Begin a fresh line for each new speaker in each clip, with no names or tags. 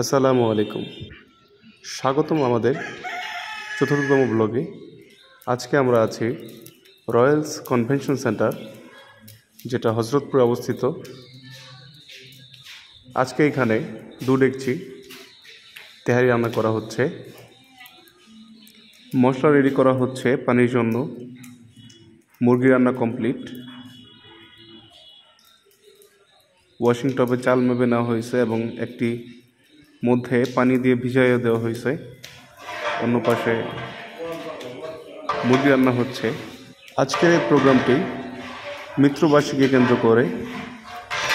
আসসালামু আলাইকুম। স্বাগতম আমাদের চতুর্থতম ব্লগে। আজকে আমরা আছি রয়্যালস কনভেনশন সেন্টার, যেটা হজরতপুরে অবস্থিত। আজকে এখানে 2 ডেকচি তেহারি রান্না করা হচ্ছে। মশলা রেডি করা হচ্ছে পানির জন্য। মুরগি রান্না কমপ্লিট। ওয়াশিং টবে চাল মেপে নেওয়া হয়েছে এবং একটি মধ্যে পানি দিয়ে ভিজাইয়ে দেওয়া হয়েছে। অন্য পাশে মুরগি রান্না হচ্ছে। আজকের এই প্রোগ্রামটি মৃত্যুবার্ষিকী কেন্দ্র করে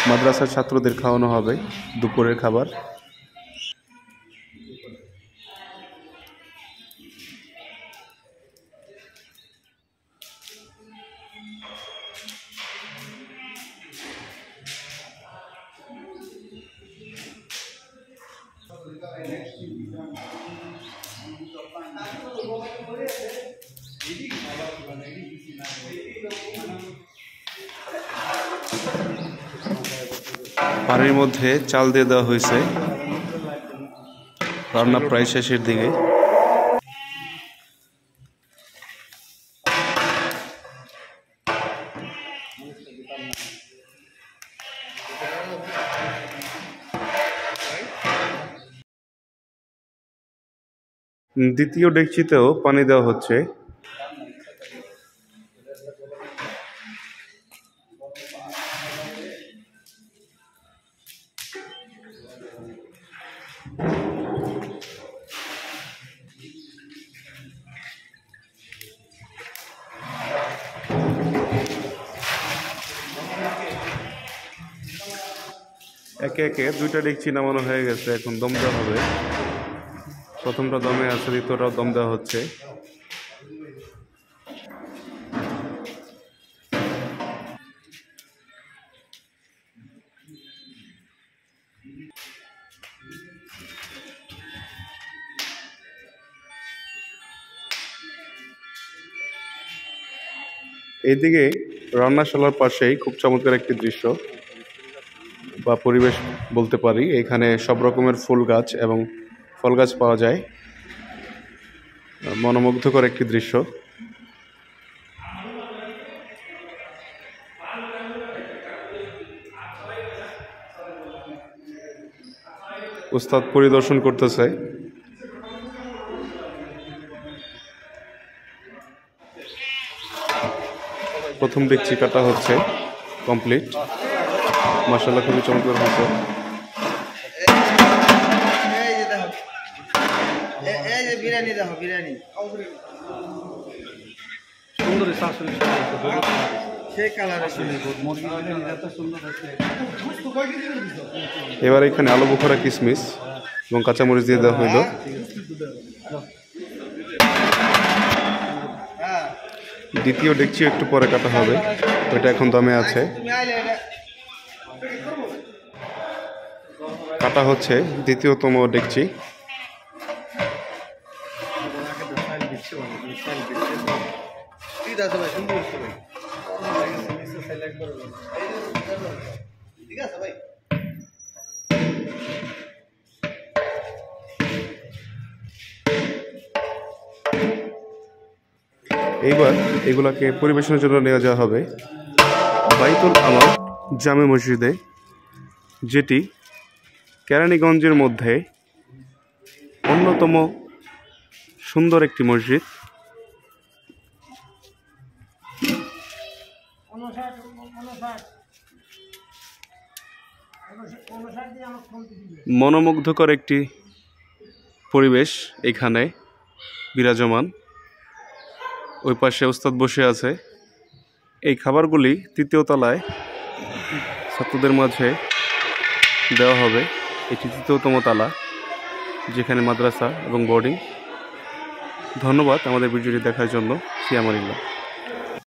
মাদ্রাসার ছাত্রদের খাওয়ানো হবে দুপুরের খাবার। পানির মধ্যে চাল দিয়ে দেওয়া হয়েছে। রান্না প্রায় শেষের দিকে। দ্বিতীয় ডেকচিতেও পানি দেওয়া হচ্ছে। একে একে 2টা ডেকচি নামানো হয়ে গেছে। এখন দম দেওয়া হবে। প্রথমটা দমে আছে, দ্বিতীয়টাও দম দেওয়া হচ্ছে। এইদিকে রান্নাশালার পাশেই খুব চমৎকার একটি দৃশ্য বা পরিবেশ বলতে পারি। এখানে সব রকমের ফুল গাছ এবং ফল গাছ পাওয়া যায়। মনোমুগ্ধকর একটি দৃশ্য। উস্তাদ পরিদর্শন করতেছে। প্রথম ডেকচি কাটা হচ্ছে, কমপ্লিট। মাশাআল্লাহ, খুবই চমৎকার হয়েছে। এবার এখানে আলু বোখরা, কিশমিশ এবং কাঁচামরিচ দিয়ে দেওয়া হইল। দ্বিতীয় ডেকচি একটু পরে কাটা হবে, ওইটা এখন দমে আছে। কাটা হচ্ছে দ্বিতীয়তম ডেকচি। এইবার এগুলাকে পরিবেশনের জন্য নিয়ে যাওয়া হবে বাইতুল আমাল জামে মসজিদে, যেটি কেরানীগঞ্জের মধ্যে অন্যতম সুন্দর একটি মসজিদ। মনোমুগ্ধকর একটি পরিবেশ এখানে বিরাজমান। ওই পাশে উস্তাদ বসে আছে। এই খাবারগুলি 3য় তলায় ছাত্রদের মাঝে দেওয়া হবে। এটি 3য়তম তলা, যেখানে মাদ্রাসা এবং বোর্ডিং। ধন্যবাদ আমাদের ভিডিওটি দেখার জন্য। ফি আমানিল্লাহ।